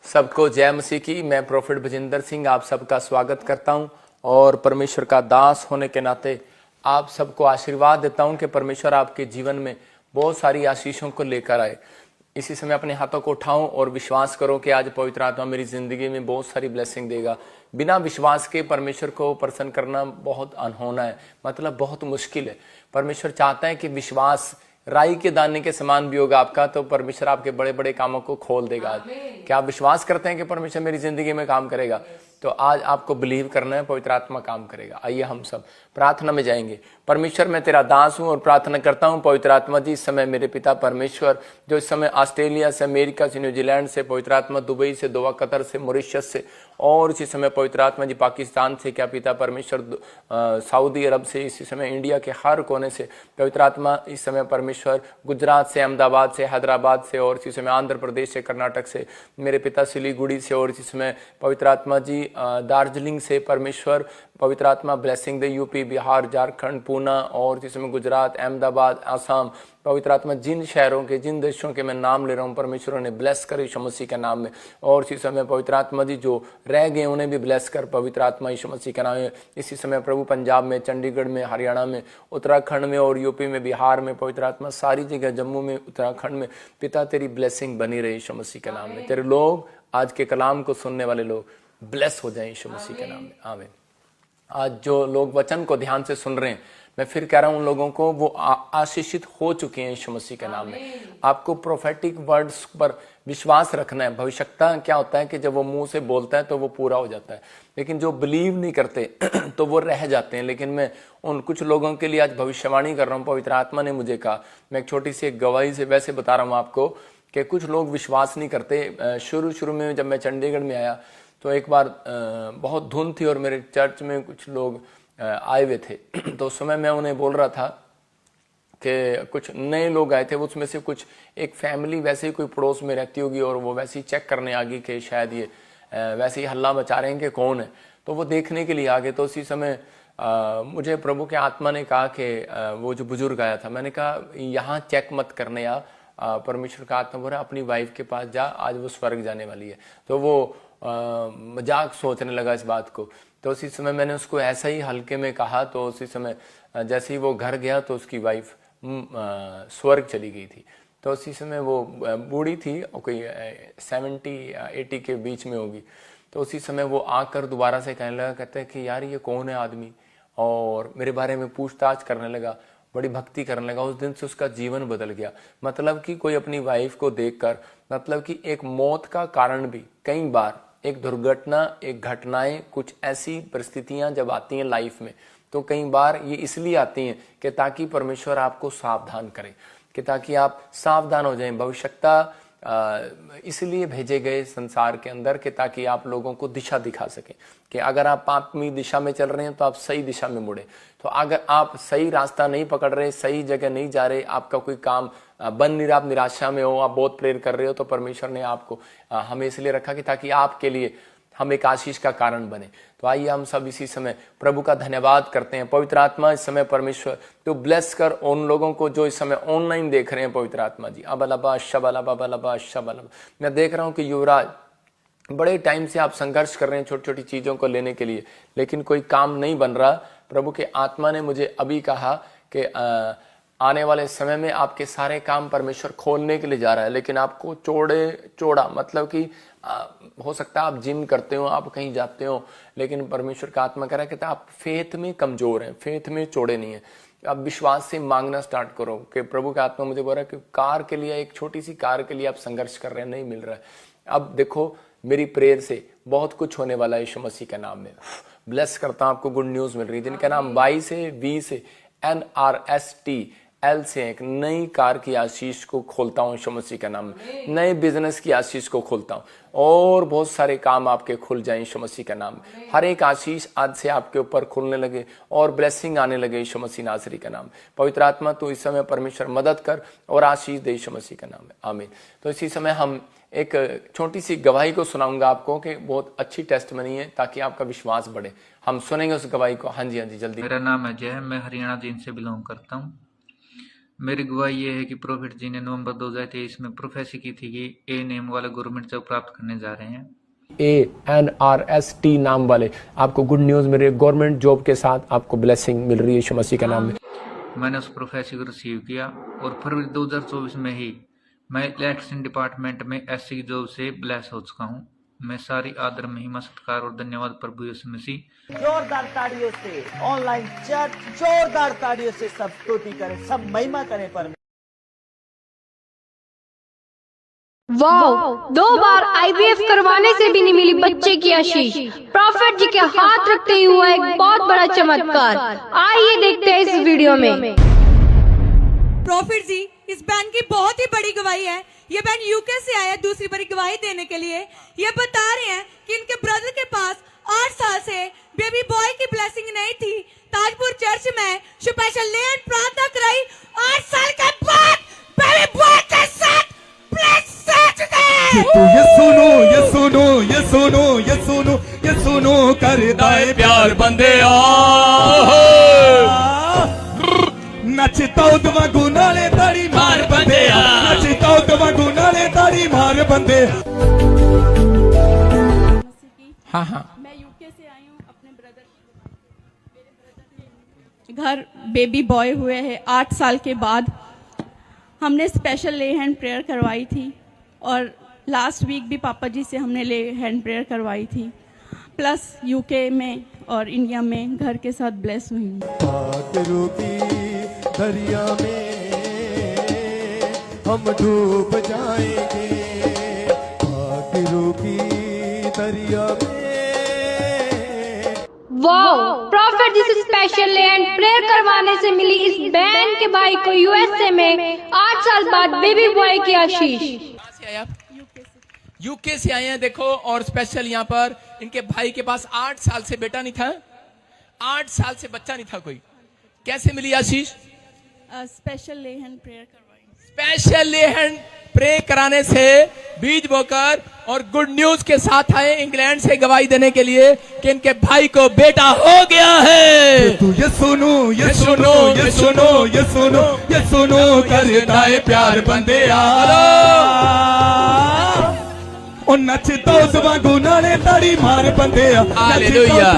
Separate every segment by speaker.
Speaker 1: सबको जय मसीह की। मैं प्रोफेट भजिंदर सिंह आप सबका स्वागत करता हूं और परमेश्वर का दास होने के नाते आप सबको आशीर्वाद देता हूं कि परमेश्वर आपके जीवन में बहुत सारी आशीषों को लेकर आए। इसी समय अपने हाथों को उठाओ और विश्वास करो कि आज पवित्र आत्मा मेरी जिंदगी में बहुत सारी ब्लेसिंग देगा। बिना विश्वास के परमेश्वर को प्रसन्न करना बहुत अनहोना है, मतलब बहुत मुश्किल है। परमेश्वर चाहता है कि विश्वास राई के दाने के समान भी होगा आपका, तो परमेश्वर आपके बड़े बड़े कामों को खोल देगा। क्या आप विश्वास करते हैं कि परमेश्वर मेरी जिंदगी में काम करेगा? तो आज आपको बिलीव करना है, पवित्र आत्मा काम करेगा। आइए हम सब प्रार्थना में जाएंगे। परमेश्वर मैं तेरा दास हूं और प्रार्थना करता हूं पवित्र आत्मा जी, इस समय मेरे पिता परमेश्वर जो इस समय ऑस्ट्रेलिया से, अमेरिका से, न्यूजीलैंड से, पवित्र आत्मा दुबई से, दोहा कतर से, मॉरिशस से और इसी समय पवित्र आत्मा जी पाकिस्तान से, क्या पिता परमेश्वर सऊदी अरब से, इसी समय इंडिया के हर कोने से पवित्र आत्मा इस समय परमेश्वर गुजरात से, अहमदाबाद से, हैदराबाद से और इसी समय आंध्र प्रदेश से, कर्नाटक से, मेरे पिता सिलीगुड़ी से और इसी समय पवित्र आत्मा जी दार्जिलिंग से परमेश्वर पवित्र आत्मा ब्लेसिंग दे। यूपी, बिहार, झारखंड, पूना और इस समय गुजरात, अहमदाबाद, आसाम, पवित्र आत्मा जिन शहरों के, जिन देशों के मैं नाम ले रहा हूँ परमेश्वर ने ब्लेस कर यीशु मसीह के नाम में। और इसी समय पवित्र आत्मा जी जो रह गए उन्हें भी ब्लेस कर पवित्र आत्मा यीशु मसीह के नाम में। इसी समय प्रभु पंजाब में, चंडीगढ़ में, हरियाणा में, उत्तराखंड में और यूपी में, बिहार में, पवित्र आत्मा सारी जगह, जम्मू में, उत्तराखंड में, पिता तेरी ब्लेसिंग बनी रहे यीशु मसीह के नाम में। तेरे लोग आज के कलाम को सुनने वाले लोग ब्लेस हो जाए यीशु मसीह के नाम में, आमीन। आज जो लोग वचन को ध्यान से सुन रहे हैं, मैं फिर कह रहा हूं उन लोगों को, वो आशीषित हो चुके हैं यीशु मसीह के नाम में। आपको प्रोफेटिक वर्ड्स पर विश्वास रखना है। भविष्यता क्या होता है कि जब वो मुंह से बोलता है तो वो पूरा हो जाता है, लेकिन जो बिलीव नहीं करते तो वो रह जाते हैं। लेकिन मैं उन कुछ लोगों के लिए आज भविष्यवाणी कर रहा हूं। पवित्र आत्मा ने मुझे कहा, मैं एक छोटी सी एक गवाही से वैसे बता रहा हूं आपको कि कुछ लोग विश्वास नहीं करते। शुरू में जब मैं चंडीगढ़ में आया तो एक बार बहुत धुंध थी और मेरे चर्च में कुछ लोग आए हुए थे। तो उस समय मैं उन्हें बोल रहा था कि कुछ नए लोग आए थे, उसमें से कुछ एक फैमिली वैसे ही कोई पड़ोस में रहती होगी और वो वैसे ही चेक करने आ गई कि शायद ये वैसे ही हल्ला मचा रहे हैं कि कौन है, तो वो देखने के लिए आ गए। तो उसी समय मुझे प्रभु के आत्मा ने कहा कि वो जो बुजुर्ग आया था, मैंने कहा यहाँ चेक मत करने आ, परमेश्वर का आत्मा बोल रहा है अपनी वाइफ के पास जा, आज वो स्वर्ग जाने वाली है। तो वो मजाक सोचने लगा इस बात को। तो उसी समय मैंने उसको ऐसा ही हल्के में कहा। तो उसी समय जैसे ही वो घर गया तो उसकी वाइफ स्वर्ग चली गई थी। तो उसी समय वो बूढ़ी थी, कोई 70-80 के बीच में होगी। तो उसी समय वो आकर दोबारा से कहने लगा, कहते हैं कि यार ये कौन है आदमी, और मेरे बारे में पूछताछ करने लगा, बड़ी भक्ति करने लगा। उस दिन से उसका जीवन बदल गया। मतलब कि कोई अपनी वाइफ को देखकर, मतलब कि एक मौत का कारण भी कई बार, एक दुर्घटना, एक घटनाएं, कुछ ऐसी परिस्थितियां जब आती हैं लाइफ में, तो कई बार ये इसलिए आती हैं कि ताकि परमेश्वर आपको सावधान करे, कि ताकि आप सावधान हो जाएं। भविष्यता इसलिए भेजे गए संसार के अंदर कि ताकि आप लोगों को दिशा दिखा सकें कि अगर आप पापी दिशा में चल रहे हैं तो आप सही दिशा में मुड़े। तो अगर आप सही रास्ता नहीं पकड़ रहे, सही जगह नहीं जा रहे, आपका कोई काम बन नहीं रहा, आप निराशा में हो, आप बहुत प्रेयर कर रहे हो, तो परमेश्वर ने आपको हमें इसलिए रखा कि ताकि आपके लिए हम एक आशीष का कारण बने। तो आइए हम सब इसी समय प्रभु का धन्यवाद करते हैं। पवित्र आत्मा इस समय परमेश्वर तो ब्लेस कर उन लोगों को जो इस समय ऑनलाइन देख रहे हैं। पवित्र आत्मा जी अबलबा शबलबा बलबा शबलबा, मैं देख रहा हूं कि युवराज बड़े टाइम से आप संघर्ष कर रहे हैं छोटी छोटी चीजों को लेने के लिए, लेकिन कोई काम नहीं बन रहा। प्रभु के आत्मा ने मुझे अभी कहा कि आने वाले समय में आपके सारे काम परमेश्वर खोलने के लिए जा रहा है, लेकिन आपको चौड़ा मतलब कि हो सकता है आप जिम करते हो, आप कहीं जाते हो, लेकिन परमेश्वर का आत्मा कह रहा है कि आप फेथ में कमजोर हैं, फेथ में चौड़े नहीं है। आप विश्वास से मांगना स्टार्ट करो कि प्रभु का आत्मा मुझे बोल रहा है कि कार के लिए, एक छोटी सी कार के लिए आप संघर्ष कर रहे हैं, नहीं मिल रहा है। अब देखो मेरी प्रेयर से बहुत कुछ होने वाला है यीशु मसीह के नाम में। ब्लेस करता हूं, आपको गुड न्यूज मिल रही है। जिनका नाम वाई से, वी से, NRST L से एक नई कार की आशीष को खोलता हूं यीशु मसीह के नाम में। नए बिजनेस की आशीष को खोलता हूं और बहुत सारे काम आपके खुल जाए यीशु मसीह के नाम में। हर एक आशीष आज से आपके ऊपर खुलने लगे और ब्लेसिंग आने लगे यीशु मसीह नासरी के नाम में। पवित्र आत्मा तो इस समय परमेश्वर मदद कर और आशीष दे यीशु मसीह के नाम में, आमीन। तो इसी समय हम एक छोटी सी गवाही को सुनाऊंगा आपको कि बहुत अच्छी टेस्टमनी है, ताकि आपका विश्वास बढ़े। हम सुनेंगे उस गवाही को। हाँ जी जल्दी।
Speaker 2: मेरा नाम अजय है, मैं हरियाणा जिन से बिलोंग करता हूँ। मेरी गवाही ये है कि प्रॉफिट जी ने नवंबर 2023 में प्रोफेसी की थी कि ए नेम वाला गवर्नमेंट जॉब प्राप्त करने जा रहे हैं।
Speaker 1: ANRST नाम वाले आपको गुड न्यूज मिल रही है, गवर्नमेंट जॉब के साथ आपको ब्लेसिंग मिल रही है यीशु मसीह के नाम में।
Speaker 2: मैंने उस प्रोफेसी को रिसीव किया और फरवरी 2024 में ही मैं इलेक्शन डिपार्टमेंट में एससी की जॉब से ब्लेस हो चुका हूँ। मैं सारी आदर महिमा सत्कार और धन्यवाद प्रभु यीशु मसीह।
Speaker 3: जोरदार ताड़ियों से ऑनलाइन चर्च जोरदार ताड़ियों से सब स्तुति करें, सब महिमा करें पर
Speaker 4: वाओ, 2 बार आईवीएफ करवाने से भी नहीं मिली बच्चे की आशीष। प्रॉफिट जी के हाथ रखते ही हुआ एक बहुत बड़ा चमत्कार। आइए देखते हैं इस वीडियो में।
Speaker 5: प्रॉफिट जी, इस बहन की बहुत ही बड़ी गवाही है। ये बहन यूके से आया दूसरी बड़ी गवाही देने के लिए। ये बता रहे हैं कि इनके ब्रदर के पास 8 साल से बेबी बॉय की ब्लेसिंग नहीं थी। ताजपुर चर्च में स्पेशल ले एंड प्रार्थना कराई। 8 साल के बाद बेबी बॉय के साथ ब्लेस हो चुके हैं।
Speaker 6: तो ये सुनो ये सुनो ये सुनो ये सुनो ये सुनो करदा है प्यार बंदे नचता उदवा गुनाले ताड़ी मार बंदे नचता उदवा गुनाले ताड़ी मार बंदे।
Speaker 1: हाँ हाँ,
Speaker 5: मैं यूके से आई हूँ। अपने ब्रदर के घर बेबी बॉय हुए हैं 8 साल के बाद। हमने स्पेशल ले हैंड प्रेयर करवाई थी और लास्ट वीक भी पापा जी से हमने ले हैंड प्रेयर करवाई थी। प्लस यूके में और इंडिया में घर के साथ ब्लेस हुई हूँ।
Speaker 6: दरिया में हम डूब जाएंगे, आखिरों की दरिया में।
Speaker 4: वाओ, प्रॉफिट जी से स्पेशल ले एंड प्रेयर करवाने से मिली इस बहन के भाई को यूएसए में 8 साल बाद बेबी बॉय की आशीष।
Speaker 1: कहाँ से आए आप? यूके से आए हैं। देखो, और स्पेशल यहाँ पर इनके भाई के पास 8 साल से बेटा नहीं था, 8 साल से बच्चा नहीं था कोई। कैसे मिली आशीष?
Speaker 5: स्पेशल ले हैंड प्रेयर करवाई।
Speaker 1: स्पेशल ले हैंड प्रे कराने से बीज बोकर और गुड न्यूज के साथ आए इंग्लैंड से गवाही देने के लिए कि इनके भाई को बेटा हो गया है।
Speaker 6: तो ये सुनो ये सुनो ये सुनो ये सुनो ये सुनो करदा है प्यार बंदे ओ नचता उदवा गुनाले ताड़ी मार बंदे।
Speaker 1: हालेलुया।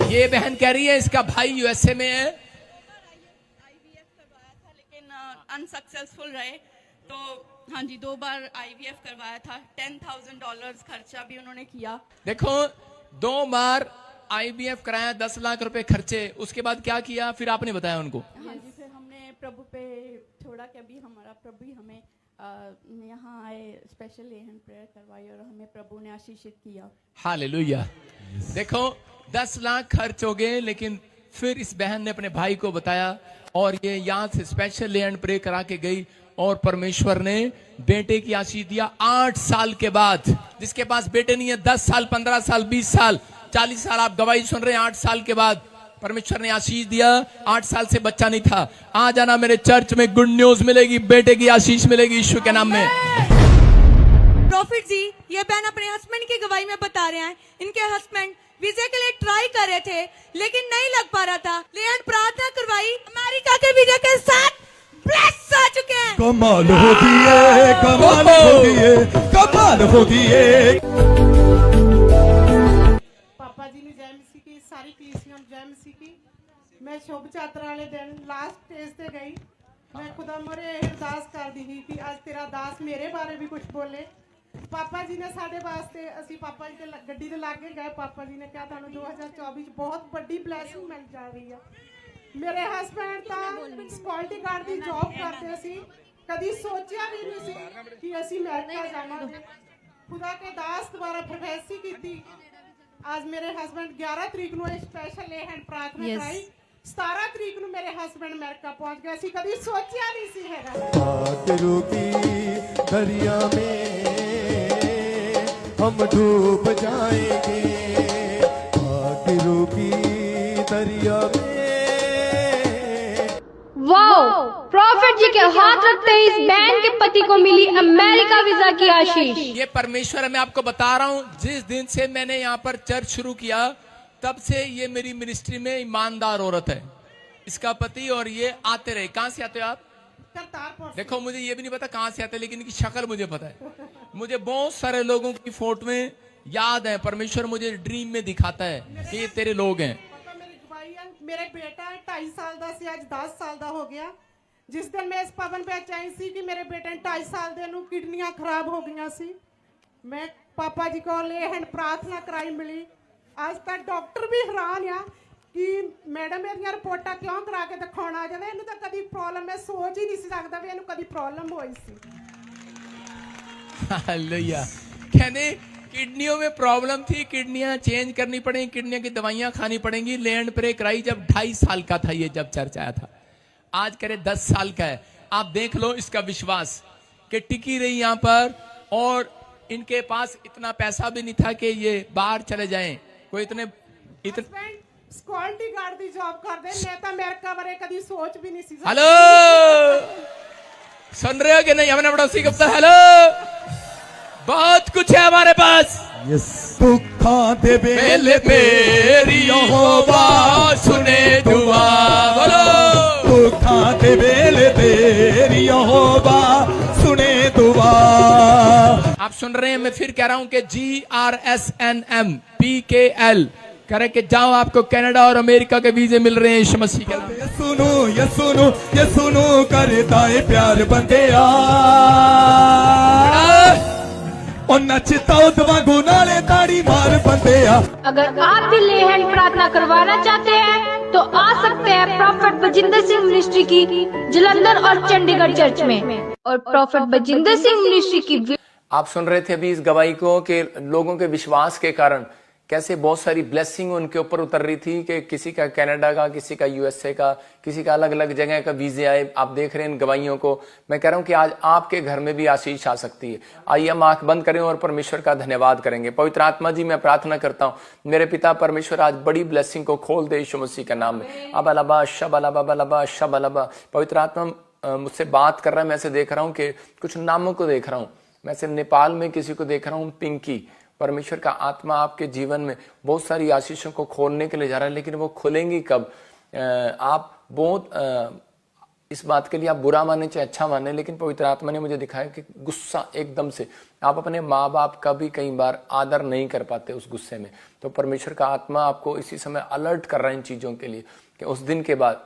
Speaker 1: ये बहन कह रही है इसका भाई यूएसए में है।
Speaker 5: आईवीएफ करवाया था लेकिन अनसक्सेसफुल रहे, तो हाँ जी 2 बार आईवीएफ करवाया था। $10,000 खर्चा भी उन्होंने किया।
Speaker 1: देखो, 2 बार आईवीएफ कराया, 10 लाख रुपए खर्चे। उसके बाद क्या किया फिर आपने बताया उनको?
Speaker 5: हाँ जी, फिर हमने प्रभु पे छोड़ा कि अभी हमारा प्रभु ही हमें यहाँ आए, स्पेशल ले हैंड प्रेयर करवाई और हमें प्रभु ने आशीषित किया।
Speaker 1: हालेलुया। देखो, 10 लाख खर्च हो गए, लेकिन फिर इस बहन ने अपने भाई को बताया और ये यहाँ से स्पेशल ले एंड प्रे करा के गई और परमेश्वर ने बेटे की आशीष दिया 8 साल के बाद। जिसके पास बेटे नहीं है, 10 साल 15 साल 20 साल 40 साल आप गवाही सुन रहे हैं, 8 साल के बाद परमेश्वर ने आशीष दिया। 8 साल से बच्चा नहीं था। आ जाना मेरे चर्च में, गुड न्यूज मिलेगी, बेटे की आशीष मिलेगी यीशु के नाम में।
Speaker 5: प्रॉफिट जी, ये बहन अपने हस्बैंड की गवाही में बता रहे हैं इनके हस्बैंड वीजा के लिए ट्राई कर रहे थे लेकिन नहीं लग पा रहा था। लेकिन प्रार्थना करवाई, अमेरिका के वीजा के साथ ब्लेस हो चुके हैं।
Speaker 6: कमाल हो गई, कमाल हो गई, कमाल हो गई।
Speaker 7: पापा जी ने जय मसीह की, सारी कलीसिया ने जय मसीह की। मैं शुभ यात्रा वाले दिन लास्ट स्टेज ते गई। मैं खुदा मोरे अरदास कर दी थी कि आज तेरा दास मेरे बारे भी कुछ बोले। पापा जी ने साढ़े वास्ते असी पापा जी के गड्डी ते लागे गए। पापा जी ने कहा थानू 2024 बहुत बड़ी ब्लैसिंग मिल जा रही है। मेरे हस्बैंड तो सिक्योरिटी गार्ड की जॉब करते सी, कभी सोचा भी नहीं सी कि असी अमेरिका जावांगे। खुदा के दास द्वारा प्रोफेसी की थी। आज मेरे हस्बैंड 11 तरीक को स्पेशल ले हैंड प्रार्थना कराई। 17 तरीक को मेरे हस्बैंड अमेरिका पहुंच गए सी, कभी सोचा नहीं सी हैगा।
Speaker 6: आखिरों की दरिया में हम डूब जाएंगे, आखिरों की दरिया में।
Speaker 4: वाओ, प्रॉफिट जी के हाथ रखते ही इस बहन के पति को मिली अमेरिका वीजा की आशीष।
Speaker 1: ये परमेश्वर मैं आपको बता रहा हूँ, जिस दिन से मैंने यहाँ पर चर्च शुरू किया तब से ये मेरी मिनिस्ट्री में ईमानदार औरत है। इसका पति और ये आते रहे। कहां से आते हो आप?
Speaker 7: करतारपुर से।
Speaker 1: देखो मुझे ये भी नहीं पता कहां से आते, लेकिन इनकी शक्ल मुझे पता है। मुझे बहुत सारे लोगों की फोटो में याद है, परमेश्वर मुझे ड्रीम में दिखाता है कि ये तेरे लोग हैं।
Speaker 7: पापा मेरी गवाही है, मेरे बेटा 2.5 साल ਦਾ ਸੀ, ਅੱਜ 10 ਸਾਲ ਦਾ ਹੋ ਗਿਆ। ਜਿਸ ਦਿਨ ਮੈਂ ਇਸ ਭਵਨ ਵਿੱਚ ਆਈ ਸੀ ਕਿ ਮੇਰੇ ਬੇਟੇ ਨੂੰ 2.5 ਸਾਲ ਦੇ ਨੂੰ ਕਿਡਨੀਆਂ ਖਰਾਬ ਹੋ ਗਈਆਂ ਸੀ, ਮੈਂ ਪਾਪਾ ਜੀ ਕੋਲ ਇਹ ਪ੍ਰਾਰਥਨਾ ਕਰਾਈ ਮਿਲੀ। ਅੱਜ ਤੱਕ ਡਾਕਟਰ ਵੀ ਹੈਰਾਨ ਆ ਕਿ ਮੈਡਮ ਇਹਦੀਆਂ ਰਿਪੋਰਟਾਂ ਕਿਉਂ ਕਰਾ ਕੇ ਦਿਖਾਉਣਾ ਜਦੋਂ ਇਹਨੂੰ ਤਾਂ ਕਦੀ ਪ੍ਰੋਬਲਮ, ਮੈਂ ਸੋਚ ਹੀ ਨਹੀਂ ਸੀ ਸਕਦਾ ਵੀ ਇਹਨੂੰ ਕਦੀ ਪ੍ਰੋਬਲਮ ਹੋਈ ਸੀ।
Speaker 1: हालेलुया। कहने किडनियों में प्रॉब्लम थी, किडनियां चेंज करनी पड़ेंगी, किडनियों की दवाइयां खानी पड़ेंगी। लैंड प्रे कराई जब 2.5 साल का था, ये जब चर्च आया था। आज करे 10 साल का है। आप देख लो इसका विश्वास कि टिकी रही यहां पर, और इनके पास इतना पैसा भी नहीं था कि ये बाहर चले जाएं। कोई इतने
Speaker 7: सिक्योरिटी गार्ड की जॉब करते, मैं तो अमेरिका बारे कभी सोच भी नहीं सी।
Speaker 1: हेलो, सुन रहे हो कि नहीं? हमने पड़ोसी गुप्ता, हेलो, बहुत कुछ है हमारे पास।
Speaker 6: दुखा दे बेले मेरी यहोवा सुने दुआ, बोलो। दुखा दे बेले तेरी यहोवा सुने दुआ।
Speaker 1: आप सुन रहे हैं, मैं फिर कह रहा हूं कि GRSNMPKL करे कि जाओ, आपको कनाडा और अमेरिका के वीजे मिल रहे हैं यीशु मसीह के नाम में।
Speaker 6: ये सुनो करता है प्यार बंदिया, और नचता वांगू नाले ताड़ी मार बंदिया।
Speaker 4: अगर आप भी ले हैंड प्रार्थना करवाना चाहते हैं तो आ सकते हैं प्रॉफेट बजिंदर सिंह मिनिस्ट्री की जलंधर और चंडीगढ़ चर्च में। और प्रॉफेट बजिंदर सिंह मिनिस्ट्री की
Speaker 1: आप सुन रहे थे अभी इस गवाही को कि लोगों के विश्वास के कारण कैसे बहुत सारी ब्लेसिंग उनके ऊपर उतर रही थी कि किसी का कनाडा का, किसी का यूएसए का, किसी का अलग अलग जगह का वीजे आए। आप देख रहे हैं इन गवाहियों को। मैं कह रहा हूं कि आज आपके घर में भी आशीष आ सकती है। आइए हम आंख बंद करें और परमेश्वर का धन्यवाद करेंगे। पवित्र आत्मा जी, मैं प्रार्थना करता हूं मेरे पिता परमेश्वर आज बड़ी ब्लेसिंग को खोल दे यीशु मसीह के नाम में। अबलबा शबलबा शबलबा। पवित्र आत्मा मुझसे बात कर रहा है। मैं ऐसे देख रहा हूं कि कुछ नामों को देख रहा हूं। मैं से नेपाल में किसी को देख रहा हूं, पिंकी। परमेश्वर का आत्मा आपके जीवन में बहुत सारी आशीषों को खोलने के लिए जा रहा है, लेकिन वो खुलेंगी कब? आप बहुत इस बात के लिए आप बुरा माने चाहे अच्छा माने, लेकिन पवित्र आत्मा ने मुझे दिखाया कि गुस्सा एकदम से आप अपने माँ बाप का भी कई बार आदर नहीं कर पाते उस गुस्से में। तो परमेश्वर का आत्मा आपको इसी समय अलर्ट कर रहा है इन चीजों के लिए कि उस दिन के बाद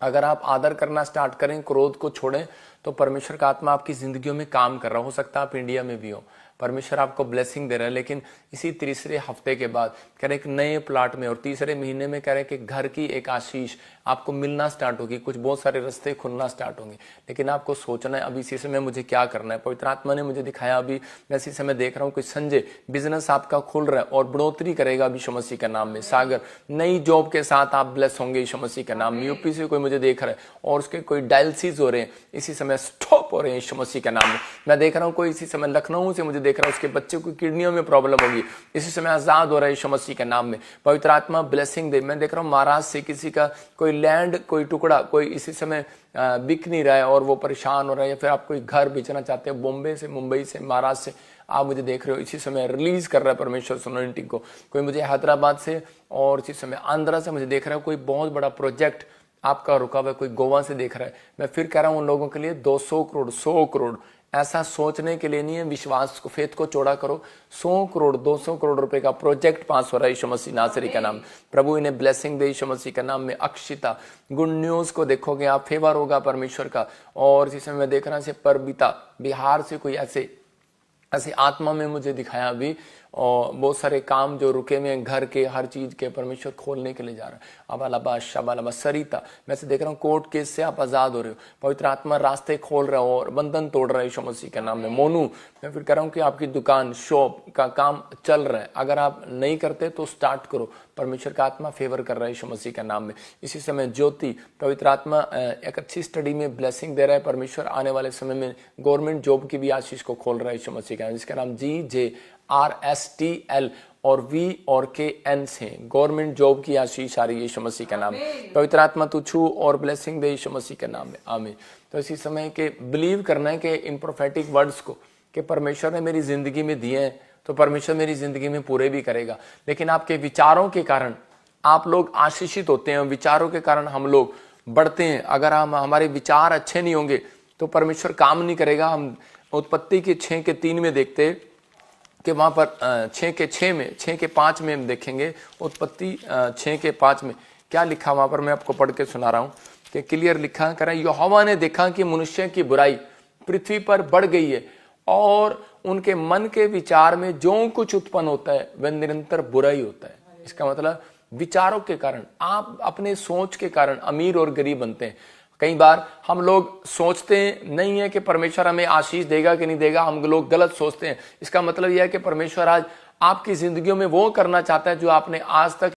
Speaker 1: अगर आप आदर करना स्टार्ट करें, क्रोध को छोड़ें, तो परमेश्वर का आत्मा आपकी जिंदगियों में काम कर रहा हो सकता है आप इंडिया में भी हो। परमेश्वर आपको ब्लेसिंग दे रहा है। लेकिन इसी तीसरे हफ्ते के बाद कह रहे एक नए प्लाट में और तीसरे महीने में कह रहे कि घर की एक आशीष आपको मिलना स्टार्ट होगी। कुछ बहुत सारे रास्ते खुलना स्टार्ट होंगे, लेकिन आपको सोचना है अभी इसी समय मुझे क्या करना है। पवित्र आत्मा ने मुझे दिखाया, अभी मैं इसी समय देख रहा हूँ कोई संजय बिजनेस आपका खुल रहा है और बढ़ोतरी करेगा अभी यीशु मसीह के नाम में। सागर नई जॉब के साथ आप ब्लेस होंगे यीशु मसीह के नाम में। यूपी से कोई मुझे देख रहा है और उसके कोई डायलिसिस हो रहे हैं, इसी समय स्टॉप हो रहे हैं यीशु मसीह के नाम में। मैं देख रहा हूँ कोई इसी समय लखनऊ से मुझे देख रहा है, उसके बच्चे को किडनियों में प्रॉब्लम होगी, इसी समय आजाद हो रहा है यीशु मसीह के नाम में। पवित्र आत्मा ब्लेसिंग दे। मैं देख रहा हूँ महाराष्ट्र से किसी का कोई लैंड, कोई टुकड़ा कोई इसी समय बिक नहीं रहा है और वो परेशान हो रहा है, या फिर आप कोई घर बेचना चाहते हैं बॉम्बे से, मुंबई से, महाराष्ट्र से आप मुझे देख रहे हो, इसी समय रिलीज कर रहा है परमेश्वर सोनोनिटी को। कोई मुझे हैदराबाद से और इसी समय आंध्रा से मुझे देख रहा है कोई बहुत बड़ा प्रोजेक्ट आपका रुका हुआ है, कोई गोवा से देख रहा है। मैं फिर कह रहा हूं उन लोगों के लिए 200 करोड़ 100 करोड़ ऐसा सोचने के लिए नहीं है, विश्वास को फेथ को चौड़ा करो। 100 करोड़ 200 करोड़ रुपए का प्रोजेक्ट पास हो रहा है यीशु मसीह नासरी का नाम। प्रभु इन्हें ब्लेसिंग दे यीशु मसीह का नाम में। अक्षिता गुड न्यूज को देखोगे आप, फेवर होगा परमेश्वर का। और इसी समय मैं देख रहा हूं परबिता बिहार से कोई ऐसे आत्मा में मुझे दिखाया अभी, और बहुत सारे काम जो रुके हुए हैं घर के, हर चीज के परमेश्वर खोलने के लिए जा रहा है। अबालाबा शबालाबा सरिता मैं से देख रहा हूँ कोर्ट केस से आप आजाद हो रहे हो, पवित्र आत्मा रास्ते खोल रहा हो और बंधन तोड़ रहा है यीशु मसीह के नाम में। मोनू मैं फिर कह रहा हूँ कि आपकी दुकान शॉप का काम चल रहा है, अगर आप नहीं करते तो स्टार्ट करो, परमेश्वर का आत्मा फेवर कर रहा है यीशु मसीह के नाम में। इसी समय ज्योति पवित्र आत्मा एक अच्छी स्टडी में ब्लेसिंग दे रहा है परमेश्वर। आने वाले समय में गवर्नमेंट जॉब की भी आशीष को खोल रहा है यीशु मसीह का, जिसका नाम GJRSTL और V और KN से गवर्नमेंट जॉब की आशीष आ रही है यीशु मसीह का नाम। पवित्र आत्मा तू छू और ब्लेसिंग दे यीशु मसीह के नाम में, आमीन। तो इसी समय के बिलीव करना है कि इन प्रोफेटिक वर्ड्स को कि परमेश्वर ने मेरी जिंदगी में दिए हैं तो परमेश्वर मेरी जिंदगी में पूरे भी करेगा। लेकिन आपके विचारों के कारण आप लोग आशीषित होते हैं, विचारों के कारण हम लोग बढ़ते हैं। अगर हमारे विचार अच्छे नहीं होंगे तो परमेश्वर काम नहीं करेगा। हम उत्पत्ति के 6:3 में देखते हैं कि वहां पर 6:5 में हम देखेंगे, उत्पत्ति 6:5 में क्या लिखा वहां पर, मैं आपको पढ़ के सुना रहा हूं कि क्लियर लिखा करें। यहोवा ने देखा कि मनुष्य की बुराई पृथ्वी पर बढ़ गई है और उनके मन के विचार में जो कुछ उत्पन्न होता है वह निरंतर बुरा ही होता है। इसका मतलब विचारों के कारण, आप अपने सोच के कारण अमीर और गरीब बनते हैं। कई बार हम लोग सोचते नहीं है कि परमेश्वर हमें आशीष देगा कि नहीं देगा, हम लोग गलत सोचते हैं। इसका मतलब यह है कि परमेश्वर आज आपकी जिंदगियों में वो करना चाहता है जो आपने आज तक